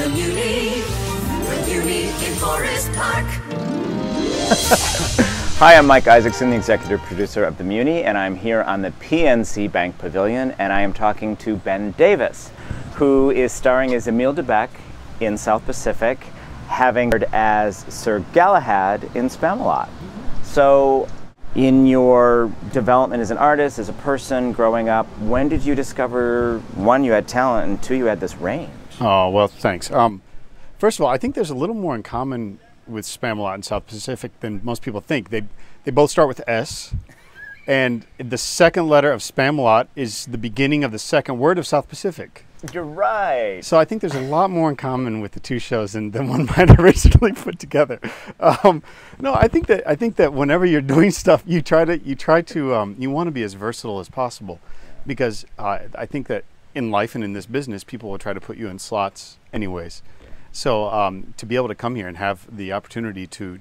Muny in Forest Park. Hi, I'm Mike Isaacson, the executive producer of the Muny, and I'm here on the PNC Bank Pavilion, and I am talking to Ben Davis, who is starring as Emile De BecQue in South Pacific, having heard as Sir Galahad in Spamalot. So, in your development as an artist, as a person growing up, when did you discover, one, you had talent, and two, you had this range? Oh, well, thanks. First of all, I think there's a little more in common with Spamalot and South Pacific than most people think. They both start with S, and the second letter of Spamalot is the beginning of the second word of South Pacific. You're right. So I think there's a lot more in common with the two shows than one might originally put together. No, I think that whenever you're doing stuff, you want to be as versatile as possible, because I think that in life and in this business, people will try to put you in slots anyways. So to be able to come here and have the opportunity to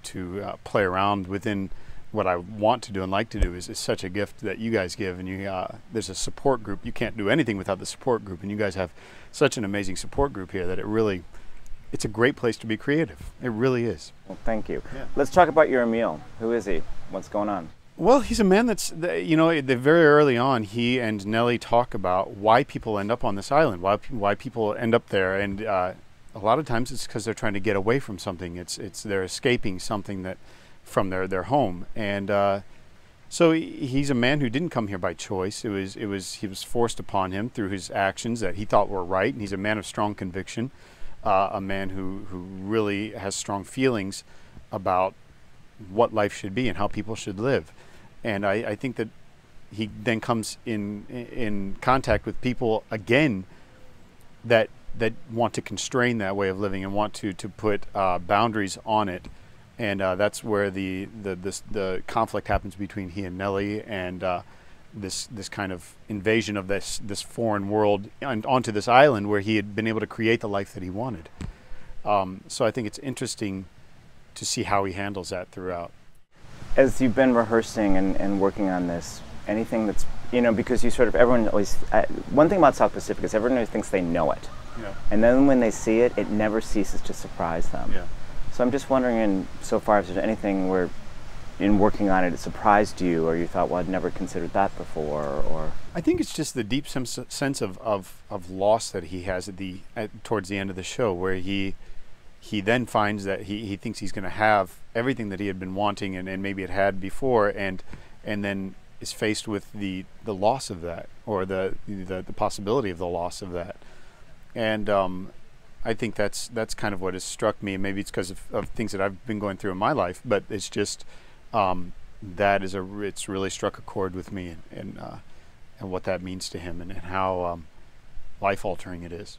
play around within what I want to do and like to do is such a gift that you guys give. And there's a support group. You can't do anything without the support group, and you guys have such an amazing support group here that it's a great place to be creative. It really is. Well, thank you. Yeah. Let's talk about your Emile. Who is he? What's going on? Well, he's a man very early on, he and Nellie talk about why people end up on this island, why people end up there, and a lot of times it's because they're trying to get away from something. They're escaping something from their home, and so he's a man who didn't come here by choice. He was forced upon him through his actions that he thought were right. And he's a man of strong conviction, a man who really has strong feelings about what life should be and how people should live. And I think that he then comes in contact with people again that want to constrain that way of living and want to put boundaries on it, and that's where the conflict happens between he and Nellie, and this kind of invasion of this foreign world onto this island where he had been able to create the life that he wanted. So I think it's interesting to see how he handles that throughout. As you've been rehearsing and working on this, anything that's, because everyone always, one thing about South Pacific is everyone always thinks they know it. Yeah. And then when they see it, it never ceases to surprise them. Yeah. So I'm just wondering, so far, if there's anything where, in working on it, it surprised you, or you thought, well, I'd never considered that before, or... I think it's just the deep sense of loss that he has towards the end of the show, where he then finds that he thinks he's going to have everything that he had been wanting and maybe had before, and then is faced with the loss of that, or the possibility of the loss of that. And I think that's kind of what has struck me. Maybe it's because of things that I've been going through in my life, but it's just it's really struck a chord with me, and what that means to him, and how life altering it is.